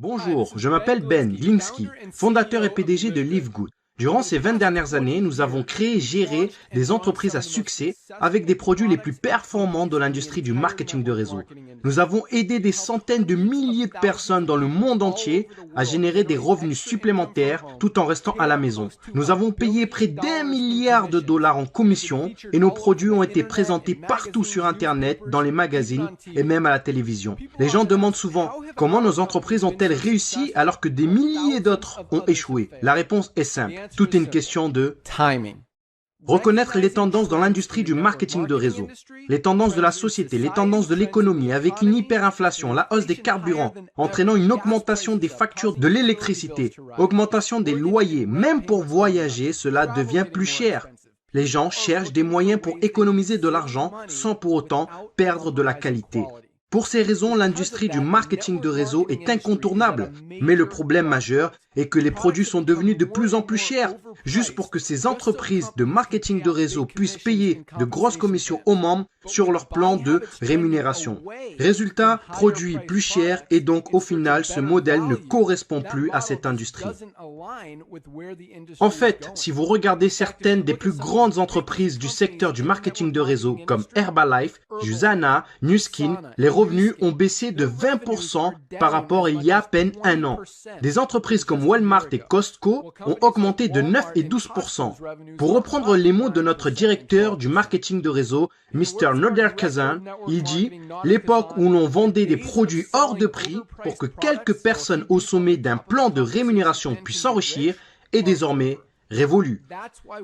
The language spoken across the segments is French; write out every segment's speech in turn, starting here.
Bonjour, je m'appelle Ben Glinsky, fondateur et PDG de Live Good. Durant ces 20 dernières années, nous avons créé et géré des entreprises à succès avec des produits les plus performants de l'industrie du marketing de réseau. Nous avons aidé des centaines de milliers de personnes dans le monde entier à générer des revenus supplémentaires tout en restant à la maison. Nous avons payé près d'1 milliard de dollars en commission et nos produits ont été présentés partout sur Internet, dans les magazines et même à la télévision. Les gens demandent souvent comment nos entreprises ont-elles réussi alors que des milliers d'autres ont échoué. La réponse est simple. Tout est une question de timing. Reconnaître les tendances dans l'industrie du marketing de réseau, les tendances de la société, les tendances de l'économie avec une hyperinflation, la hausse des carburants, entraînant une augmentation des factures de l'électricité, augmentation des loyers, même pour voyager, cela devient plus cher. Les gens cherchent des moyens pour économiser de l'argent sans pour autant perdre de la qualité. Pour ces raisons, l'industrie du marketing de réseau est incontournable. Mais le problème majeur est que les produits sont devenus de plus en plus chers. Juste pour que ces entreprises de marketing de réseau puissent payer de grosses commissions aux membres sur leur plan de rémunération. Résultat, produits plus chers et donc au final, ce modèle ne correspond plus à cette industrie. En fait, si vous regardez certaines des plus grandes entreprises du secteur du marketing de réseau comme Herbalife, Usana, Nu Skin, les revenus ont baissé de 20% par rapport à il y a à peine un an. Des entreprises comme Walmart et Costco ont augmenté de 9 et 12%. Pour reprendre les mots de notre directeur du marketing de réseau, Mr. Noderkazan, il dit « L'époque où l'on vendait des produits hors de prix pour que quelques personnes au sommet d'un plan de rémunération puissent s'enrichir est désormais révolue. »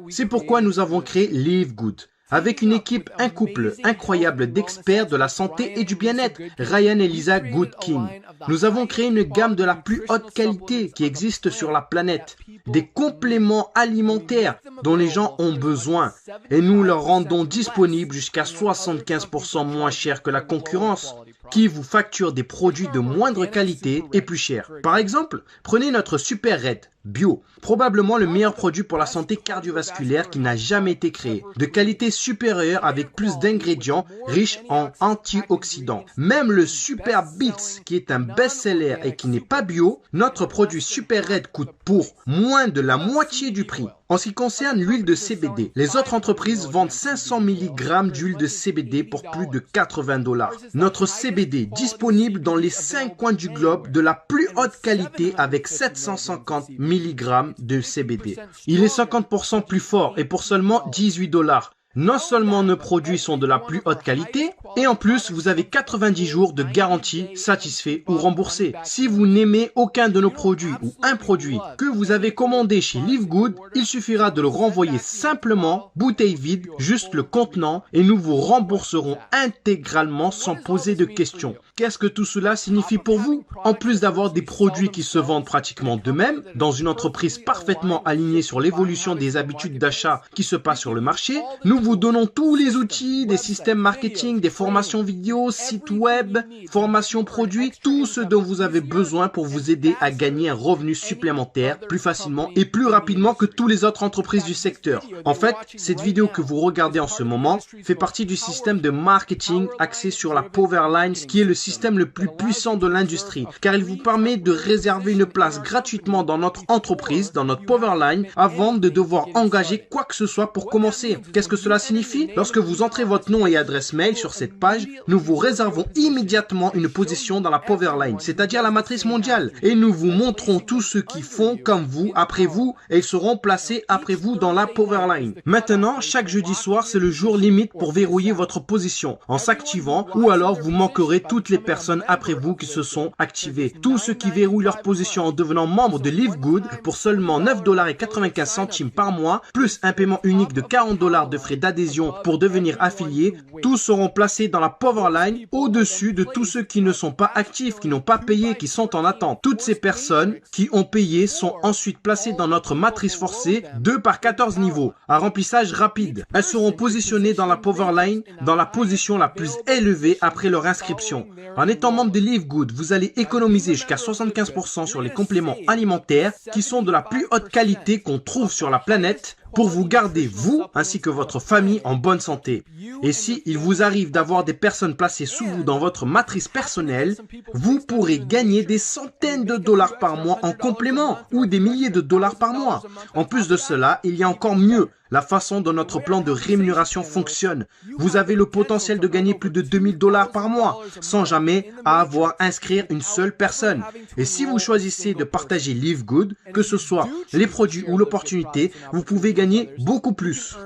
C'est pourquoi nous avons créé Live Good. Avec une équipe, un couple incroyable d'experts de la santé et du bien-être, Ryan et Lisa Goodkin. Nous avons créé une gamme de la plus haute qualité qui existe sur la planète, des compléments alimentaires dont les gens ont besoin et nous leur rendons disponibles jusqu'à 75% moins cher que la concurrence qui vous facture des produits de moindre qualité et plus chers. Par exemple, prenez notre Super Red Bio, probablement le meilleur produit pour la santé cardiovasculaire qui n'a jamais été créé, de qualité supérieure avec plus d'ingrédients riches en antioxydants. Même le Super Beats, qui est un best-seller et qui n'est pas bio, notre produit Super Red coûte pour moins de la moitié du prix. En ce qui concerne l'huile de CBD, les autres entreprises vendent 500 mg d'huile de CBD pour plus de 80 $. Notre CBD, disponible dans les 5 coins du globe, de la plus haute qualité avec 750 mg de CBD. Il est 50% plus fort et pour seulement 18 $. Non seulement nos produits sont de la plus haute qualité, et en plus, vous avez 90 jours de garantie satisfait ou remboursé. Si vous n'aimez aucun de nos produits ou un produit que vous avez commandé chez Live Good, il suffira de le renvoyer simplement, bouteille vide, juste le contenant, et nous vous rembourserons intégralement sans poser de questions. Qu'est-ce que tout cela signifie pour vous? En plus d'avoir des produits qui se vendent pratiquement d'eux-mêmes, dans une entreprise parfaitement alignée sur l'évolution des habitudes d'achat qui se passent sur le marché, nous vous donnons tous les outils, des systèmes marketing, des formations vidéo, sites web, formations produits, tout ce dont vous avez besoin pour vous aider à gagner un revenu supplémentaire plus facilement et plus rapidement que toutes les autres entreprises du secteur. En fait, cette vidéo que vous regardez en ce moment fait partie du système de marketing axé sur la Powerline, qui est le système le plus puissant de l'industrie, car il vous permet de réserver une place gratuitement dans notre entreprise, dans notre Powerline, avant de devoir engager quoi que ce soit pour commencer. Qu'est-ce que cela signifie? Lorsque vous entrez votre nom et adresse mail sur cette page, nous vous réservons immédiatement une position dans la Powerline, c'est-à-dire la matrice mondiale, et nous vous montrons tous ceux qui font comme vous, après vous, et ils seront placés après vous dans la Powerline. Maintenant, chaque jeudi soir, c'est le jour limite pour verrouiller votre position en s'activant, ou alors vous manquerez toutes les personnes après vous qui se sont activées. Tous ceux qui verrouillent leur position en devenant membres de Live Good pour seulement 9,95 $ par mois, plus un paiement unique de 40 $ de frais d'adhésion pour devenir affiliés, tous seront placés dans la Powerline au-dessus de tous ceux qui ne sont pas actifs, qui n'ont pas payé, qui sont en attente. Toutes ces personnes qui ont payé sont ensuite placées dans notre matrice forcée 2 par 14 niveaux, à remplissage rapide. Elles seront positionnées dans la Powerline dans la position la plus élevée après leur inscription. En étant membre de Live Good, vous allez économiser jusqu'à 75% sur les compléments alimentaires qui sont de la plus haute qualité qu'on trouve sur la planète, pour vous garder, vous ainsi que votre famille, en bonne santé. Et si il vous arrive d'avoir des personnes placées sous vous dans votre matrice personnelle, vous pourrez gagner des centaines de dollars par mois en complément ou des milliers de dollars par mois. En plus de cela, il y a encore mieux. La façon dont notre plan de rémunération fonctionne. Vous avez le potentiel de gagner plus de 2000 dollars par mois sans jamais avoir à inscrire une seule personne. Et si vous choisissez de partager Live Good, que ce soit les produits ou l'opportunité, vous pouvez gagner beaucoup plus.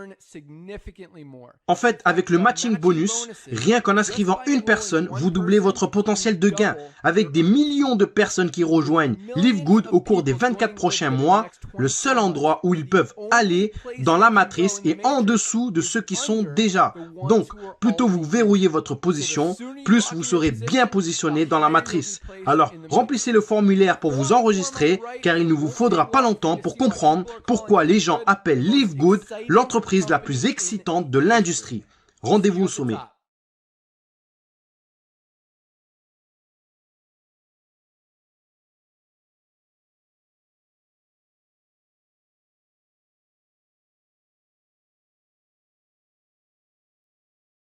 En fait, avec le matching bonus, rien qu'en inscrivant une personne, vous doublez votre potentiel de gain. Avec des millions de personnes qui rejoignent Live Good au cours des 24 prochains mois, le seul endroit où ils peuvent aller dans la matrice est en dessous de ceux qui sont déjà. Donc, plus tôt vous verrouillez votre position, plus vous serez bien positionné dans la matrice. Alors, remplissez le formulaire pour vous enregistrer, car il ne vous faudra pas longtemps pour comprendre pourquoi les gens appellent Live Good l'entreprise la plus excitante de l'industrie. Rendez-vous au sommet.